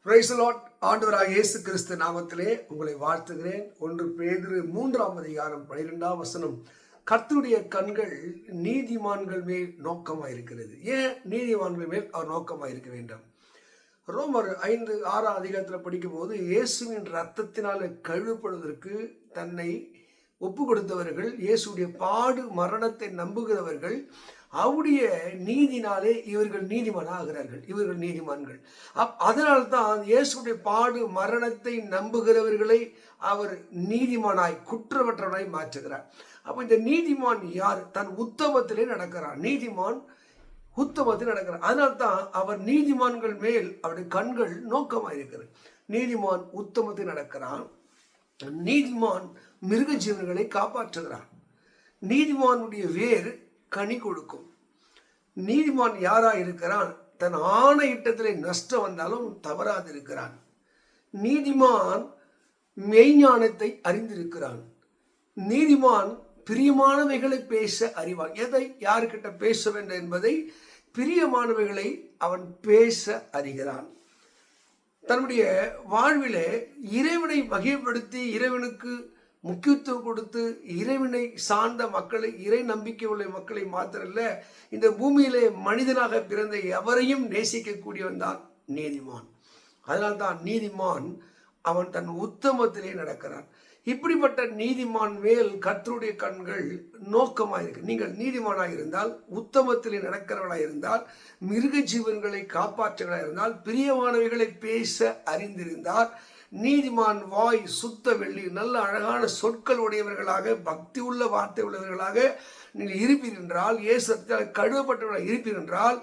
Praise the Lord. ஆண்டவராகிய இயேசு கிறிஸ்து நாமத்திலே உங்களை வாழ்த்துகிறேன். 1 பேதுரு 3ஆம் அதிகாரம் 12ஆம் வசனம், கர்த்தருடைய கண்கள் நீதிமான்கள் மேல் நோக்கமாயிருக்கிறது. ஏன் நீதிமான்கள் மேல் அவர் நோக்கமாயிருக்க வேண்டும்? ரோமர் 5-6 அதிகாரத்தில் படிக்கும் போது, இயேசுவின் ரத்தத்தினால கழுவப்படுவதற்கு தன்னை ஒப்பு கொடுத்தவர்கள், இயேசுடைய பாடு மரணத்தை நம்புகிறவர்கள், அவருடைய நீதினாலே இவர்கள் நீதிமானாகிறார்கள். இவர்கள் நீதிமான்கள். அதனால்தான் இயேசுடைய பாடு மரணத்தை நம்புகிறவர்களை அவர் நீதிமானாய் குற்றமற்றவனாய் மாற்றுகிறார். அப்ப இந்த நீதிமான் யார்? தன் உத்தமத்திலே நடக்கிறார். நீதிமான் உத்தமத்தில் நடக்கிறார். அதனால்தான் அவர் நீதிமான்கள் மேல் அவருடைய கண்கள் நோக்கமாயிருக்கிறது. நீதிமான் உத்தமத்தில் நடக்கிறான். நீதிமான் மிருக ஜீவன்களை காப்பாற்றுகிறான். நீதிமானுடைய வேர் கனி கொடுக்கும். நீதிமான் யாரா இருக்கிறான்? தன் ஆணையிட்டத்திலே நஷ்டம் வந்தாலும் தவறாது இருக்கிறான். நீதிமான் மெய்ஞானத்தை அறிந்திருக்கிறான். நீதிமான் பிரியமானவைகளை பேச அறிவான். எதை யாருக்கிட்ட பேச வேண்டும் என்பதை, பிரியமானவைகளை அவன் பேச அறிகிறான். தன்னுடைய வாழ்விலே இறைவனை வகைப்படுத்தி, இறைவனுக்கு முக்கியத்துவம் கொடுத்து, இறைவனை சார்ந்த மக்களை, இறை நம்பிக்கை உள்ள மக்களை மாத்திரல்ல, இந்த பூமியிலே மனிதனாக பிறந்த எவரையும் நேசிக்கக்கூடியவன் தான் நீதிமான். அதனால்தான் நீதிமான் அவன் தன் உத்தமத்திலே நடக்கிறான். இப்படிப்பட்ட நீதிமான் மேல் கர்த்தருடைய கண்கள் நோக்கமாயிருக்கு. நீங்கள் நீதிமானாக இருந்தால், உத்தமத்திலே நடக்கிறவர்களாக இருந்தால், மிருக ஜீவன்களை காப்பாற்றுவர்களாக இருந்தால், பிரியமானவைகளை பேச அறிந்திருந்தால், நீதிமான் வாய் சுத்த வெள்ளி, நல்ல அழகான சொற்கள் உடையவர்களாக, பக்தி உள்ள வார்த்தை உள்ளவர்களாக நீங்கள் இருப்பீர் என்றால், இயேசுவால் கழுவப்பட்டவர்களாக இருப்பீர் என்றால்,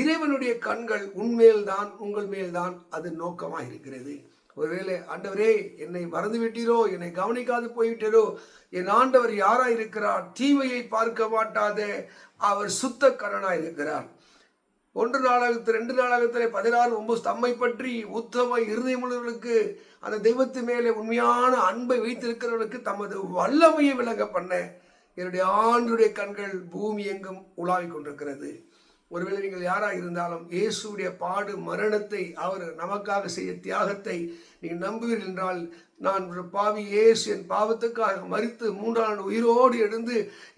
இறைவனுடைய கண்கள் உன்மேல்தான், உங்கள் மேல்தான் அது நோக்கமாக இருக்கிறது. ஒருவேளை ஆண்டவரே என்னை மறந்து விட்டீரோ, என்னை கவனிக்காது போய்விட்டீரோ, என் ஆண்டவர் யாரா இருக்கிறார்? தீமையை பார்க்க மாட்டாத அவர் சுத்த கரணாய் இருக்கிறார். 1 நாளாகத்தில் 2 நாளாகத்திலே 16:9 தம்மை பற்றி உத்தம இருதயமுள்ளவர்களுக்கு, அந்த தெய்வத்து மேலே உண்மையான அன்பை வைத்திருக்கிறவர்களுக்கு தமது வல்லமையை விளங்க பண்ண என்னுடைய ஆண்டுடைய கண்கள் பூமி எங்கும் உலாவிக் கொண்டிருக்கிறது. ஒருவேளை நீங்கள் யாராக இருந்தாலும் இயேசுடைய பாடு மரணத்தை, அவர் நமக்காக செய்ய தியாகத்தை நீங்கள் நம்புவீர்கள் என்றால், நான் ஒரு பாவி, இயேசு என் பாவத்துக்காக மரித்து 3ஆம் நாள் உயிரோடு எழுந்து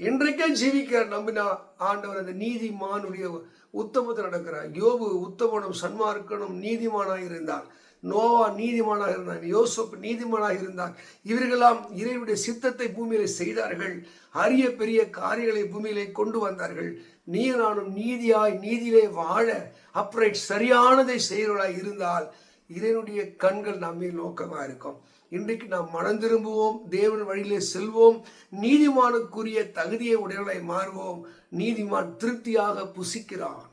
இன்றைக்கே ஜீவிக்க நம்பினா ஆண்டவர் அந்த நீதிமானுடைய உத்தமத்தை நடக்கிறார். யோபு உத்தமனும் சன்மார்க்கனும் நீதிமானாக இருந்தார். நோவா நீதிமானாக இருந்தான். யோசப் நீதிமானாக இருந்தான். இவர்களெல்லாம் இறைவனுடைய சித்தத்தை பூமியிலே செய்தார்கள். அரிய பெரிய காரியங்களை பூமியிலே கொண்டு வந்தார்கள். நீ நானும் நீதியாய் நீதியிலே வாழ அப்ரைட் சரியானதை செய்கிறவர்களாய் இருந்தால் இறைவனுடைய கண்கள் நம்மை நோக்கமாக இருக்கும். இன்றைக்கு நாம் மனம் திரும்புவோம், தேவன் வழியிலே செல்வோம், நீதிமானுக்குரிய தகுதியை உடையவர்களாய் மாறுவோம். நீதிமான் திருப்தியாக புசிக்கிறான்.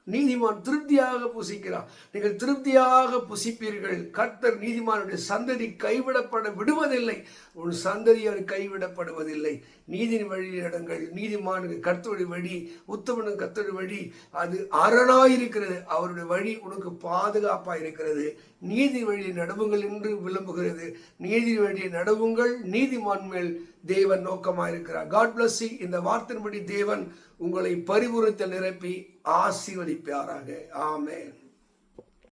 நீதிமான் திருப்தியாக புசிக்கிறார். நீங்கள் திருப்தியாக புசிப்பீர்கள். கர்த்தர் நீதிமானுடைய சந்ததி கைவிடப்பட விடுவதில்லை. உன் சந்ததி அவர் கைவிடப்படுவதில்லை. நீதியின் வழியில் இடங்கள். நீதிமானுக்கு கர்த்தருடைய வழி, உத்தமனுக்கு கர்த்தருடைய வழி அது அரணாயிருக்கிறது. அவருடைய வழி உனக்கு பாதுகாப்பாக இருக்கிறது. நீதி வழியை நடவுங்கள் என்று விளம்புகிறது. நீதி வழியை நடவுங்கள். நீதிமான் மேல் தேவன் நோக்கமாக இருக்கிறார். God bless you. இந்த வார்த்தையின்படி தேவன் உங்களை பரிபூரணத்தில் நிரப்பி ஆசீர்வதிப்பாராக. ஆமென்.